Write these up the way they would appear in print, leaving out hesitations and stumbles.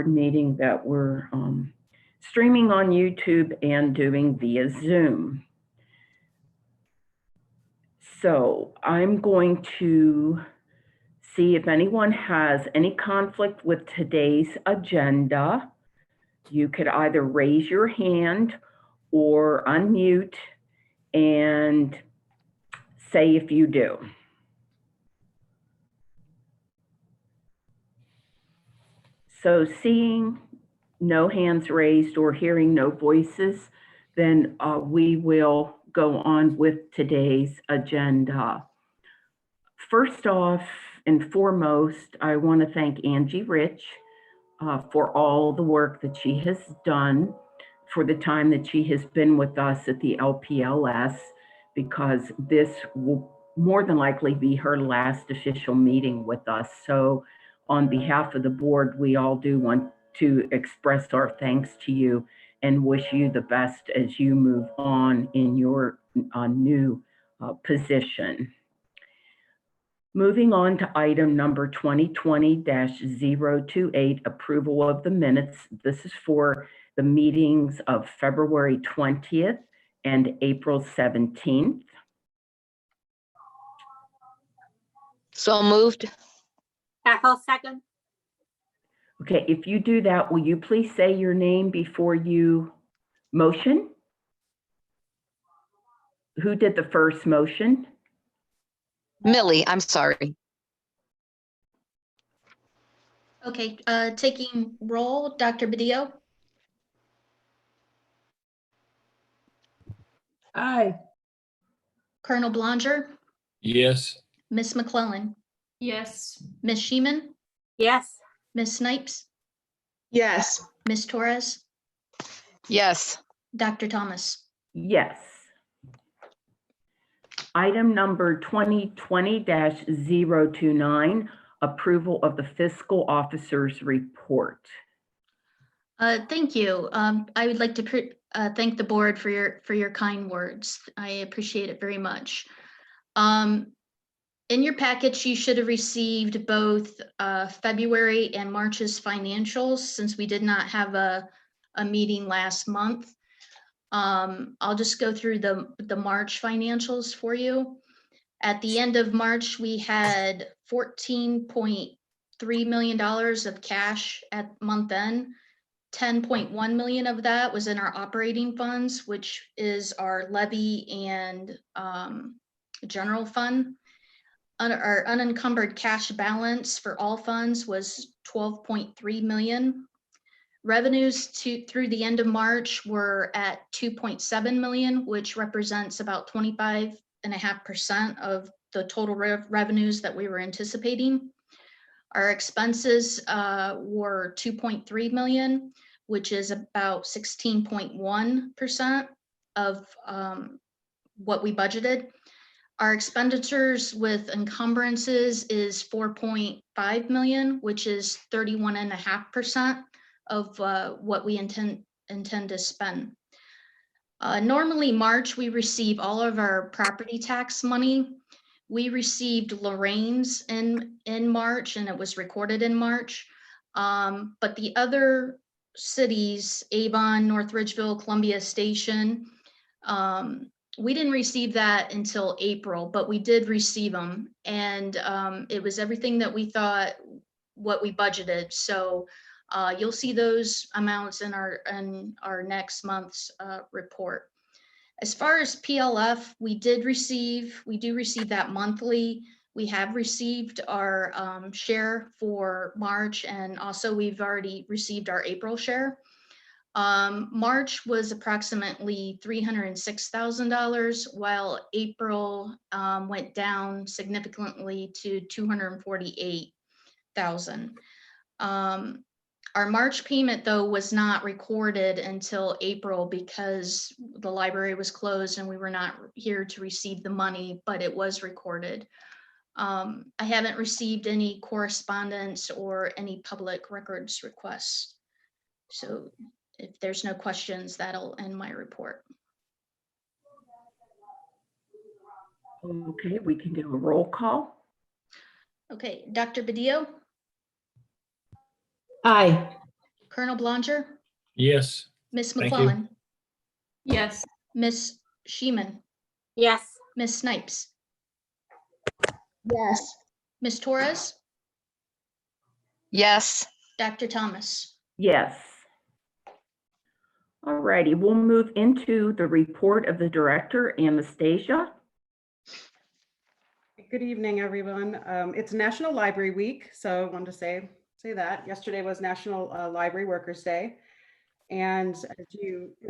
board meeting that we're streaming on YouTube and doing via Zoom. So I'm going to see if anyone has any conflict with today's agenda. You could either raise your hand or unmute and say if you do. So seeing no hands raised or hearing no voices, then we will go on with today's agenda. First off and foremost, I want to thank Angie Rich for all the work that she has done for the time that she has been with us at the LPLS, because this will more than likely be her last official meeting with us. So on behalf of the board, we all do want to express our thanks to you and wish you the best as you move on in your new position. Moving on to item number 2020-028, approval of the minutes. This is for the meetings of February 20th and April 17th. So moved. Ethel, second. Okay, if you do that, will you please say your name before you motion? Who did the first motion? Millie, I'm sorry. Okay, taking roll, Dr. Badillo, Aye. Colonel Blanger, Yes. Miss McClellan, Yes. Miss Sheeman, Yes. Miss Snipes, Yes. Miss Torres, Yes. Dr. Thomas. Yes. Item number 2020-029, approval of the fiscal officer's report. Thank you. I would like to thank the board for your kind words. I appreciate it very much. In your package, you should have received both February and March's financials, since we did not have a meeting last month. I'll just go through the March financials for you. At the end of March, we had $14.3 million of cash at month end. 10.1 million of that was in our operating funds, which is our levy and general fund. Our unencumbered cash balance for all funds was 12.3 million. Revenues through the end of March were at 2.7 million, which represents about 25.5% of the total revenues that we were anticipating. Our expenses were 2.3 million, which is about 16.1% of what we budgeted. Our expenditures with encumbrances is 4.5 million, which is 31.5% of what we intend to spend. Normally March, we receive all of our property tax money. We received Lorraine's in March, and it was recorded in March. But the other cities, Avon, North Ridgeville, Columbia Station, we didn't receive that until April, but we did receive them. And it was everything that we thought, what we budgeted. So you'll see those amounts in our next month's report. As far as PLF, we do receive that monthly. We have received our share for March, and also we've already received our April share. March was approximately $306,000, while April went down significantly to $248,000. Our March payment, though, was not recorded until April because the library was closed and we were not here to receive the money, but it was recorded. I haven't received any correspondence or any public records requests. So if there's no questions, that'll end my report. Okay, we can do a roll call. Okay, Dr. Badillo, Aye. Colonel Belanger, Yes. Miss Thank you. McClellan, Yes. Miss Sheeman, Yes. Miss Snipes, Yes. Miss Torres, yes, Dr. Thomas. Yes. All righty, we'll move into the report of the director, Anastasia. Good evening, everyone. It's National Library Week, so I wanted to say that. Yesterday was National Library Workers' Day. And as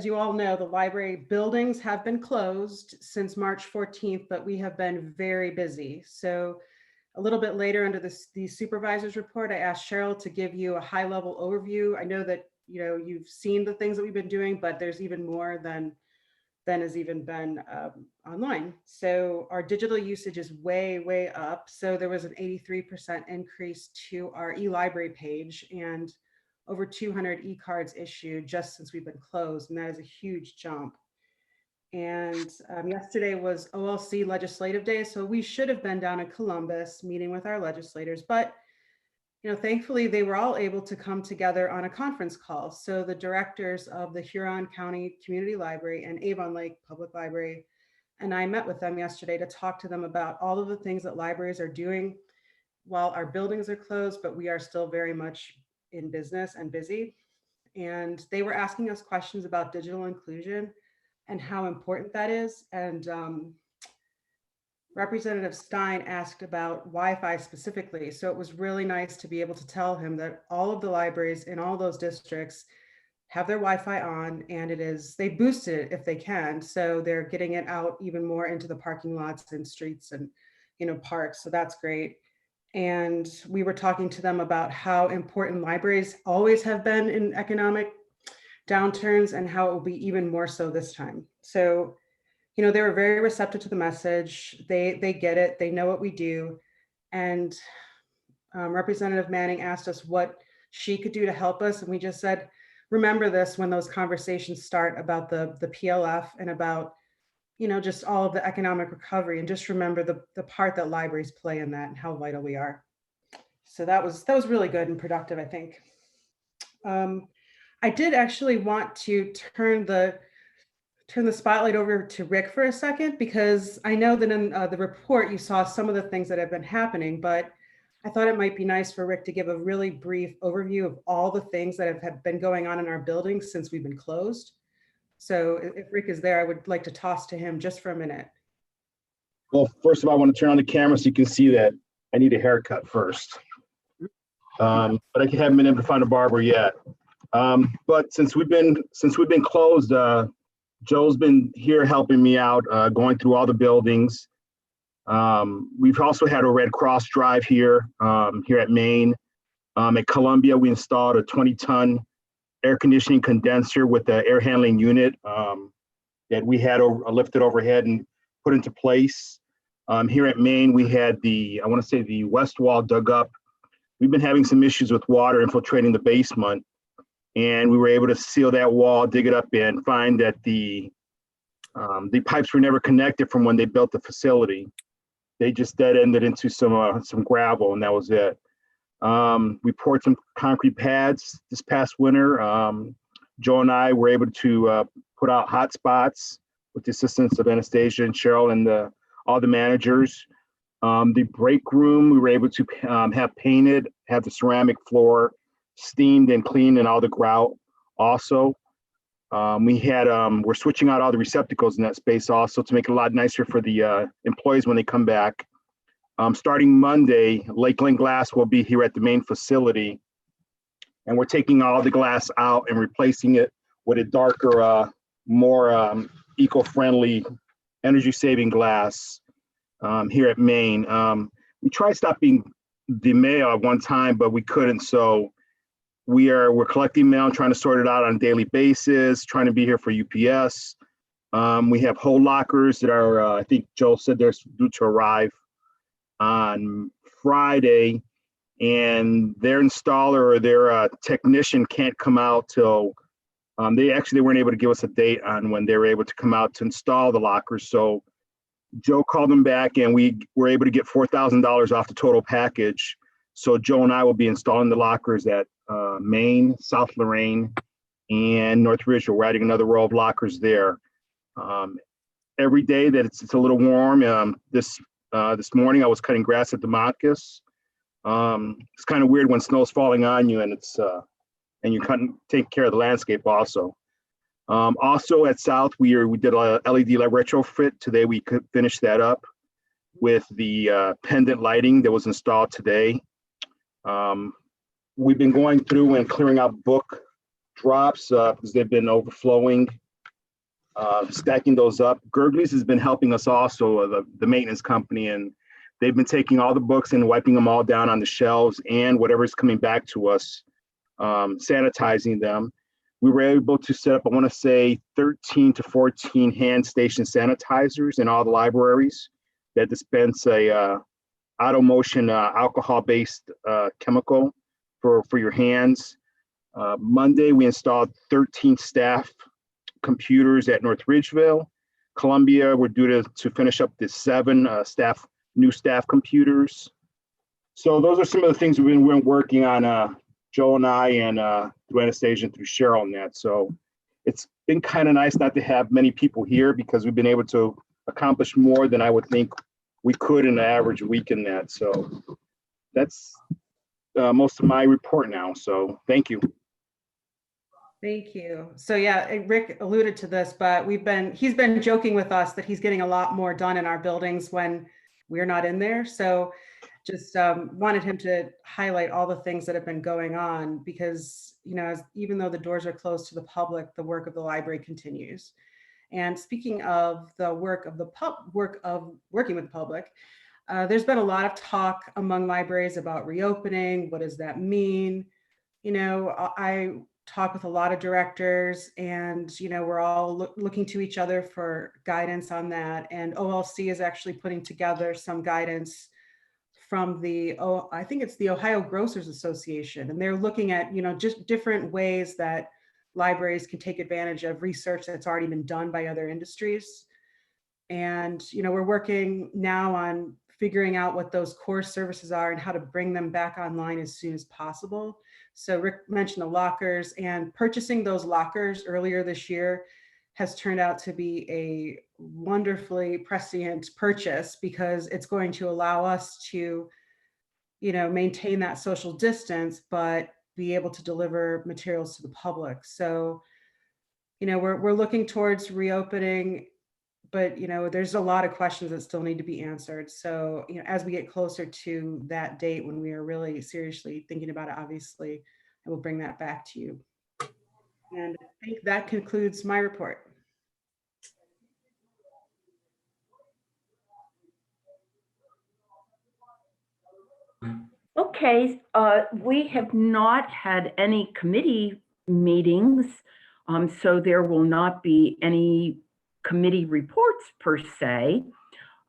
you all know, the library buildings have been closed since March 14th, but we have been very busy. So a little bit later under the supervisor's report, I asked Cheryl to give you a high-level overview. I know that you've seen the things that we've been doing, but there's even more than has even been online. So our digital usage is way, way up. So there was an 83% increase to our e-library page and over 200 e-cards issued just since we've been closed. And that is a huge jump. And yesterday was OLC Legislative Day. So we should have been down in Columbus meeting with our legislators, but thankfully they were all able to come together on a conference call. So the directors of the Huron County Community Library and Avon Lake Public Library and I met with them yesterday to talk to them about all of the things that libraries are doing while our buildings are closed, but we are still very much in business and busy. And they were asking us questions about digital inclusion and how important that is. And Representative Stein asked about Wi-Fi specifically. So it was really nice to be able to tell him that all of the libraries in all those districts have their Wi-Fi on, and they boosted it if they can. So they're getting it out even more into the parking lots and streets and parks. So that's great. And we were talking to them about how important libraries always have been in economic downturns and how it will be even more so this time. So they were very receptive to the message. They get it. They know what we do. And Representative Manning asked us what she could do to help us. And we just said, remember this when those conversations start about the PLF and about, just all of the economic recovery. And just remember the part that libraries play in that and how vital we are. So that was really good and productive, I think. I did actually want to turn the spotlight over to Rick for a second, because I know that in the report you saw some of the things that have been happening, but I thought it might be nice for Rick to give a really brief overview of all the things that have been going on in our buildings since we've been closed. So if Rick is there, I would like to toss to him just for a minute. Well, first of all, I want to turn on the camera so you can see that I need a haircut first. But I haven't been able to find a barber yet. But since we've been closed, Joe's been here helping me out, going through all the buildings. We've also had a Red Cross drive here at Maine. At Columbia, we installed a 20-ton air conditioning condenser with the air handling unit that we had lifted overhead and put into place. Here at Maine, we had the west wall dug up. We've been having some issues with water infiltrating the basement, and we were able to seal that wall, dig it up, and find that the pipes were never connected from when they built the facility. They just dead ended into some gravel, and that was it. We poured some concrete pads this past winter. Joe and I were able to put out hot spots with the assistance of Anastasia and Cheryl and all the managers. The break room, we were able to have painted, have the ceramic floor steamed and cleaned, and all the grout also. We're switching out all the receptacles in that space also to make it a lot nicer for the employees when they come back. Starting Monday, Lakeland Glass will be here at the main facility, and we're taking all the glass out and replacing it with a darker, more eco-friendly, energy-saving glass here at Maine. We tried stopping the mail at one time, but we couldn't. So we're collecting mail and trying to sort it out on a daily basis, trying to be here for UPS. We have whole lockers that are, I think Joel said they're due to arrive on Friday, and their installer or their technician can't come out till they weren't able to give us a date on when they were able to come out to install the lockers. So Joe called them back, and we were able to get $4,000 off the total package. So Joe and I will be installing the lockers at Maine, South Lorraine, and North Ridgeville. We're adding another row of lockers there. Every day that it's a little warm. This morning I was cutting grass at the Marcus. It's kind of weird when snow's falling on you and and you're taking care of the landscape also. Also at South, we did a LED light retrofit. Today we could finish that up with the pendant lighting that was installed today. We've been going through and clearing out book drops because they've been overflowing, stacking those up. Gurgley's has been helping us also, the maintenance company, and they've been taking all the books and wiping them all down on the shelves and whatever's coming back to us, sanitizing them. We were able to set up, I want to say, 13 to 14 hand station sanitizers in all the libraries that dispense a auto motion alcohol-based chemical for your hands. Monday, we installed 13 staff computers at North Ridgeville. Columbia, we're due to finish up the 7 new staff computers. So those are some of the things we've been working on, Joe and I, and through Anastasia and through Cheryl and that. So it's been kind of nice not to have many people here because we've been able to accomplish more than I would think we could in an average week in that. So that's most of my report now. So thank you. Thank you. So yeah, Rick alluded to this, but he's been joking with us that he's getting a lot more done in our buildings when we're not in there. So just wanted him to highlight all the things that have been going on because, you know, even though the doors are closed to the public, the work of the library continues. And speaking of the work of working with the public, there's been a lot of talk among libraries about reopening. What does that mean? You know, I talk with a lot of directors and, you know, we're all looking to each other for guidance on that. And OLC is actually putting together some guidance from I think it's the Ohio Grocers Association. And they're looking at, you know, just different ways that libraries can take advantage of research that's already been done by other industries. And, you know, we're working now on figuring out what those core services are and how to bring them back online as soon as possible. So Rick mentioned the lockers, and purchasing those lockers earlier this year has turned out to be a wonderfully prescient purchase because it's going to allow us to, you know, maintain that social distance, but be able to deliver materials to the public. So, you know, we're looking towards reopening, but, you know, there's a lot of questions that still need to be answered. So, you know, as we get closer to that date when we are really seriously thinking about it, obviously, I will bring that back to you. And I think that concludes my report. Okay, we have not had any committee meetings, so there will not be any committee reports per se,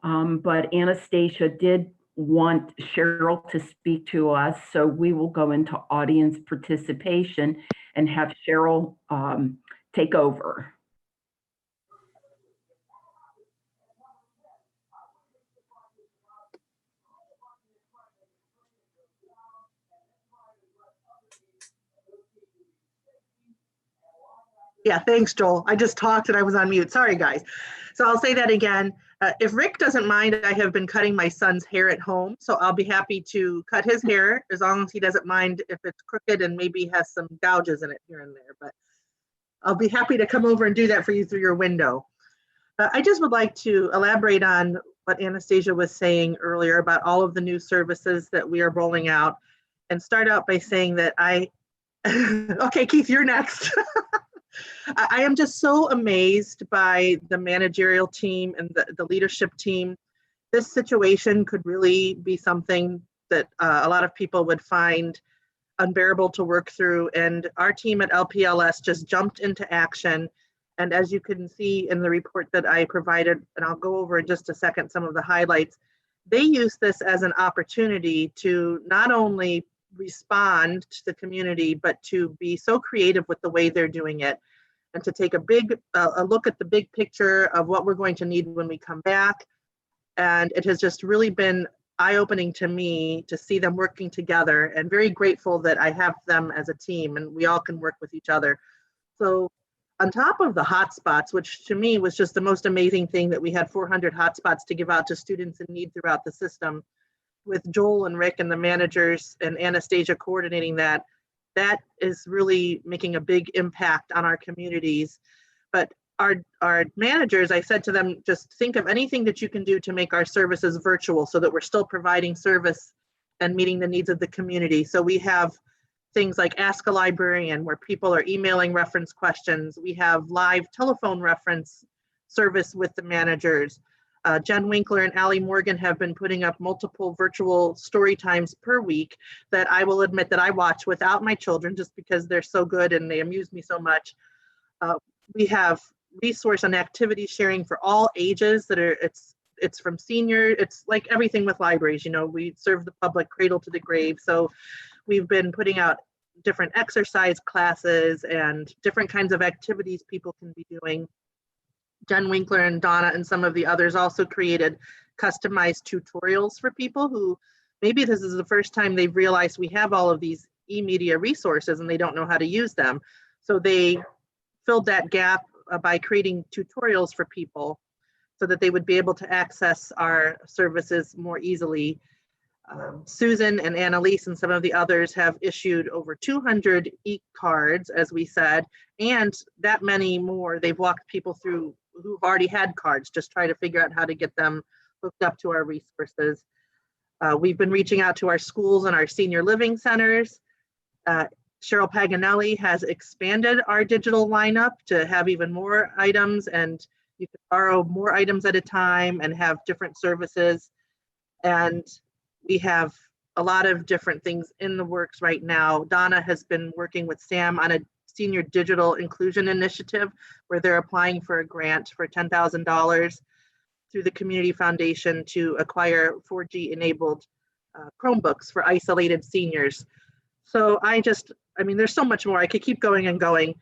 but Anastasia did want Cheryl to speak to us, so we will go into audience participation and have Cheryl take over. Yeah, thanks, Joel. I just talked and I was on mute. Sorry, guys. So I'll say that again. If Rick doesn't mind, I have been cutting my son's hair at home, so I'll be happy to cut his hair as long as he doesn't mind if it's crooked and maybe has some gouges in it here and there. But I'll be happy to come over and do that for you through your window. I just would like to elaborate on what Anastasia was saying earlier about all of the new services that we are rolling out, and start out by saying that okay, Keith, you're next. I am just so amazed by the managerial team and the leadership team. This situation could really be something that a lot of people would find unbearable to work through. And our team at LPLS just jumped into action. And as you can see in the report that I provided, and I'll go over in just a second some of the highlights, they use this as an opportunity to not only respond to the community, but to be so creative with the way they're doing it, and to take a look at the big picture of what we're going to need when we come back. And it has just really been eye-opening to me to see them working together, and very grateful that I have them as a team and we all can work with each other. So on top of the hotspots, which to me was just the most amazing thing, that we had 400 hotspots to give out to students in need throughout the system, with Joel and Rick and the managers and Anastasia coordinating that, that is really making a big impact on our communities. But our managers, I said to them, just think of anything that you can do to make our services virtual so that we're still providing service and meeting the needs of the community. So we have things like Ask a Librarian, where people are emailing reference questions. We have live telephone reference service with the managers. Jen Winkler and Allie Morgan have been putting up multiple virtual story times per week that I will admit that I watch without my children, just because they're so good and they amuse me so much. We have resource and activity sharing for all ages that are, it's from senior, it's like everything with libraries, you know, we serve the public cradle to the grave. So we've been putting out different exercise classes and different kinds of activities people can be doing. Jen Winkler and Donna and some of the others also created customized tutorials for people who maybe this is the first time they've realized we have all of these e-media resources and they don't know how to use them. So they filled that gap by creating tutorials for people so that they would be able to access our services more easily. Susan and Annalise and some of the others have issued over 200 e-cards, as we said, and that many more they've walked people through who've already had cards, just try to figure out how to get them hooked up to our resources. We've been reaching out to our schools and our senior living centers. Cheryl Paganelli has expanded our digital lineup to have even more items, and you can borrow more items at a time and have different services. And we have a lot of different things in the works right now. Donna has been working with Sam on a senior digital inclusion initiative where they're applying for a grant for $10,000 through the Community Foundation to acquire 4G enabled Chromebooks for isolated seniors. So I mean, there's so much more. I could keep going and going.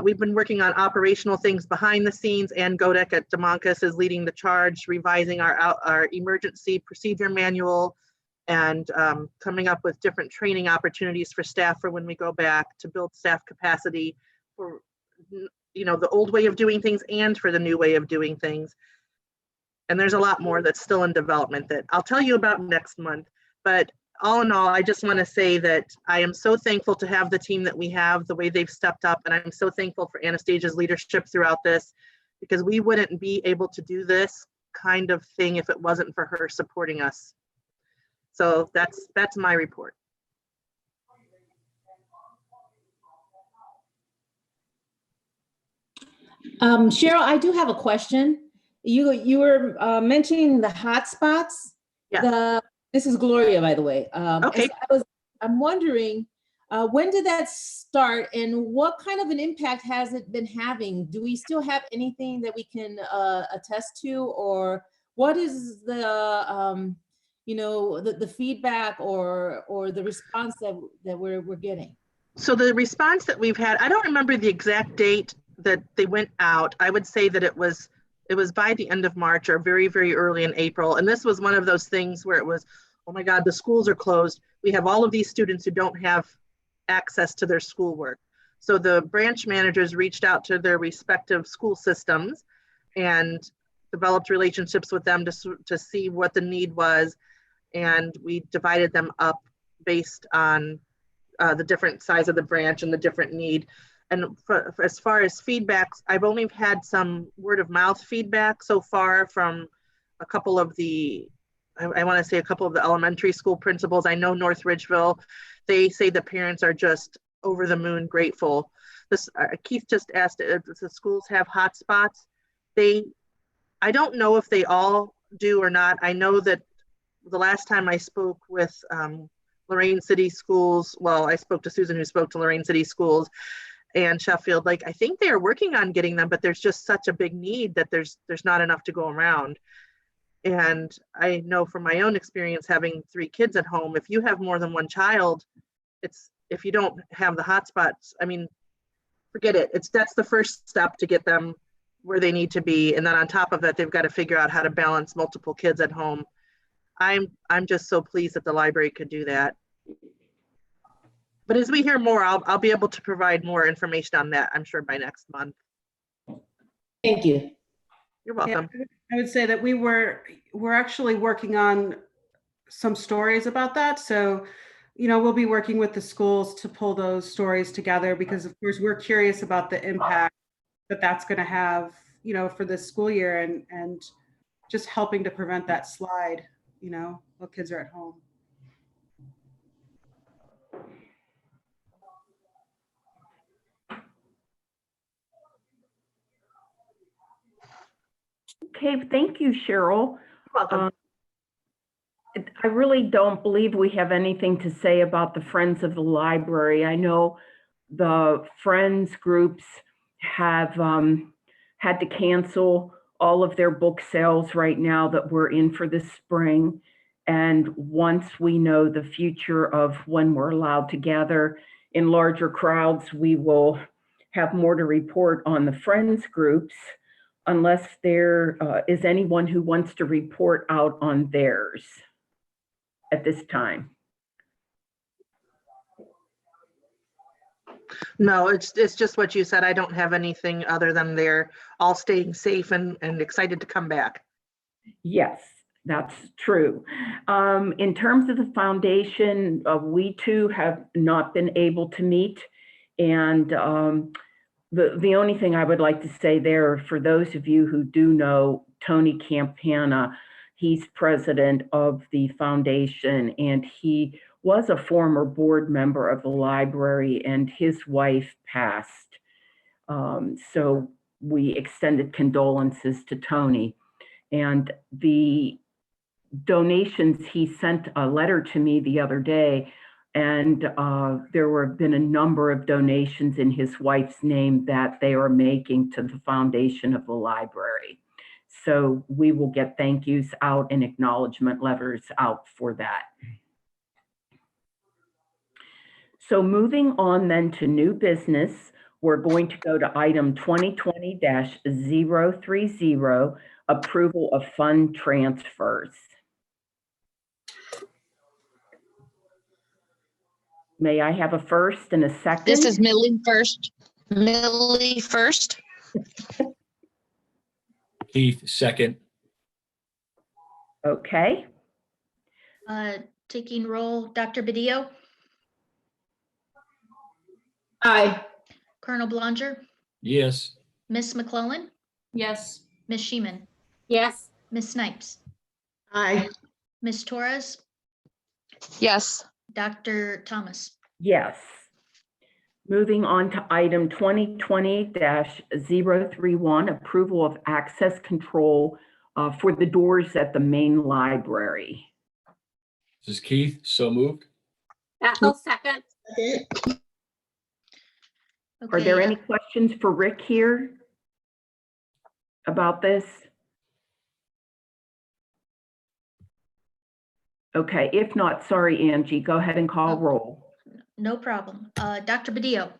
We've been working on operational things behind the scenes. Ann Godek at DeMoncus is leading the charge, revising our emergency procedure manual and coming up with different training opportunities for staff for when we go back to build staff capacity for, you know, the old way of doing things and for the new way of doing things. And there's a lot more that's still in development that I'll tell you about next month. But all in all, I just want to say that I am so thankful to have the team that we have, the way they've stepped up. And I'm so thankful for Anastasia's leadership throughout this, because we wouldn't be able to do this kind of thing if it wasn't for her supporting us. So that's my report. Cheryl, I do have a question. You were mentioning the hotspots. Yeah. This is Gloria, by the way. Okay. So I'm wondering, when did that start and what kind of an impact has it been having? Do we still have anything that we can attest to, or what is the, you know, the feedback or the response that we're getting? So the response that we've had, I don't remember the exact date that they went out. I would say that it was by the end of March or very, very early in April. And this was one of those things where it was, oh my God, the schools are closed. We have all of these students who don't have access to their schoolwork. So the branch managers reached out to their respective school systems and developed relationships with them to see what the need was. And we divided them up based on the different size of the branch and the different need. And as far as feedbacks, I've only had some word of mouth feedback so far from a couple of the, I want to say a couple of the elementary school principals. I know North Ridgeville, they say the parents are just over the moon grateful. Keith just asked if the schools have hotspots. I don't know if they all do or not. I know that the last time I spoke with Lorraine City Schools, well, I spoke to Susan who spoke to Lorraine City Schools and Sheffield, like I think they are working on getting them, but there's just such a big need that there's not enough to go around. And I know from my own experience having 3 kids at home, if you have more than one child, if you don't have the hotspots, I mean, forget it. That's the first step to get them where they need to be. And then on top of that, they've got to figure out how to balance multiple kids at home. I'm just so pleased that the library could do that. But as we hear more, I'll be able to provide more information on that, I'm sure, by next month. Thank you. You're welcome. I would say that we're actually working on some stories about that. So, we'll be working with the schools to pull those stories together because of course we're curious about the impact that that's going to have, for this school year and just helping to prevent that slide, while kids are at home. Okay, thank you, Cheryl. You're welcome. I really don't believe we have anything to say about the Friends of the Library. I know the Friends groups have had to cancel all of their book sales right now that we're in for this spring. And once we know the future of when we're allowed to gather in larger crowds, we will have more to report on the Friends groups, unless there is anyone who wants to report out on theirs at this time. No, it's just what you said. I don't have anything other than they're all staying safe and excited to come back. Yes, that's true. In terms of the foundation, we too have not been able to meet. And the only thing I would like to say there, for those of you who do know Tony Campana, he's president of the foundation, and he was a former board member of the library, and his wife passed. So we extended condolences to Tony. And the donations, he sent a letter to me the other day, and there have been a number of donations in his wife's name that they are making to the foundation of the library. So we will get thank yous out and acknowledgement letters out for that. So moving on then to new business, we're going to go to item 2020-030, approval of fund transfers. May I have a first and a second? This is Millie first. Millie first. Keith, second. Okay, Taking roll, Dr. Badillo, Aye. Colonel Belanger, Yes. Miss McClellan, Yes. Miss Sheeman, Yes. Miss Snipes, Aye. Miss Torres, Yes. Dr. Thomas. yes. Moving on to item 2020-031, approval of access control for the doors at the main library. This is Keith, so moved. Ethel, second. Are there Okay, any questions for Rick here about this? Okay, if not, sorry, Angie, go ahead and call roll. no problem. Dr. Badillo,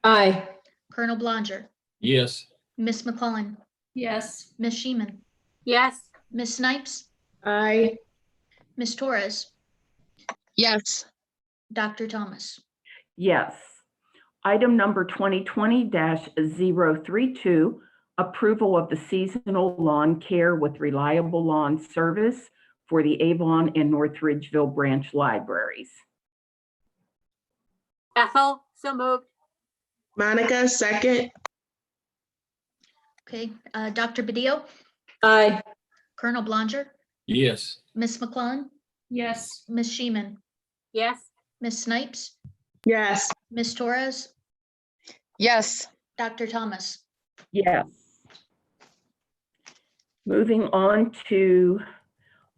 Aye. Colonel Belanger, Yes. Miss McClellan, Yes. Miss Sheeman, Yes. Miss Snipes, Aye. Miss Torres, Yes. Dr. Thomas. Yes. Item number 2020-032, approval of the seasonal lawn care with reliable lawn service for the Avon and North Ridgeville branch libraries. Ethel, so moved. Monica, second. Okay, Dr. Badillo, Aye. Colonel Belanger, Yes. Miss McClellan, Yes. Miss Sheeman, Yes. Miss Snipes, Yes. Miss Torres, Yes. Dr. Thomas. Yes. Moving on to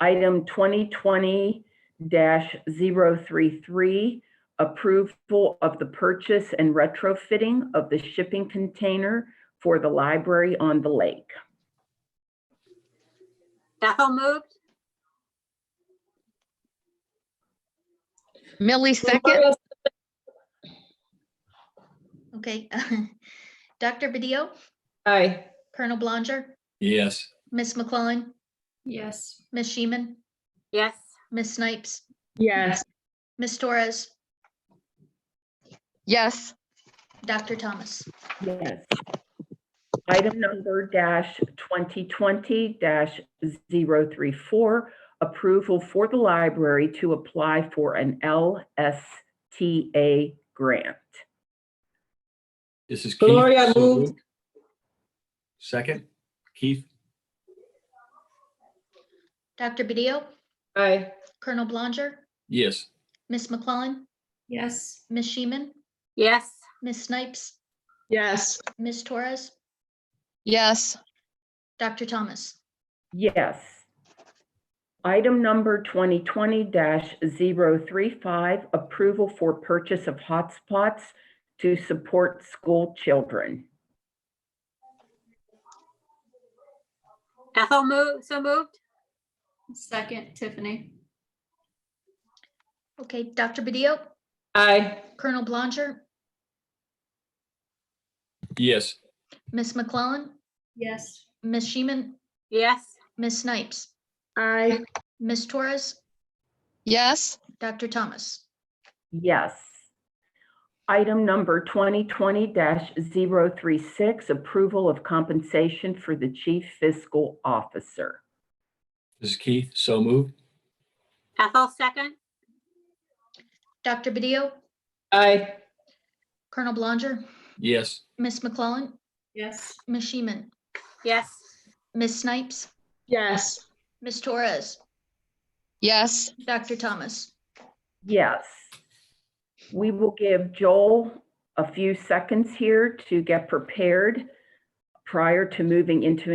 item 2020-033, approval of the purchase and retrofitting of the shipping container for the library on the lake. Ethel moved. Millie second. Okay, Dr. Badillo, Aye. Colonel Belanger, Yes. Miss McClellan, Yes. Miss Sheeman, Yes. Ms. Snipes, Yes. Ms. Torres, Yes. Dr. Thomas. Yes. Item number -2020-034, approval for the library to apply for an LSTA grant. This is Keith. Gloria So moved. moved. Second, Keith. Dr. Badillo, Aye. Colonel Belanger, Yes. Ms. McClellan, Yes. Ms. Sheeman, Yes. Ms. Snipes, Yes. Ms. Torres, Yes. Dr. Thomas. Yes. Item number 2020-035, approval for purchase of hotspots to support school children. So moved. Second, Tiffany. Okay, Dr. Badillo, Aye. Colonel Belanger, Yes. Ms. McClellan, Yes. Ms. Sheeman, Yes. Ms. Snipes, Aye. Ms. Torres, Yes. Dr. Thomas. Yes. Item number 2020-036, approval of compensation for the chief fiscal officer. This is Keith. So moved. Ethel, second. Dr. Badillo, Aye. Colonel Belanger, Yes. Ms. McClellan, Yes. Ms. Sheeman, Yes. Ms. Snipes, Yes. Ms. Torres, Yes. Dr. Thomas. Yes. We will give Joel a few seconds here to get prepared prior to moving into an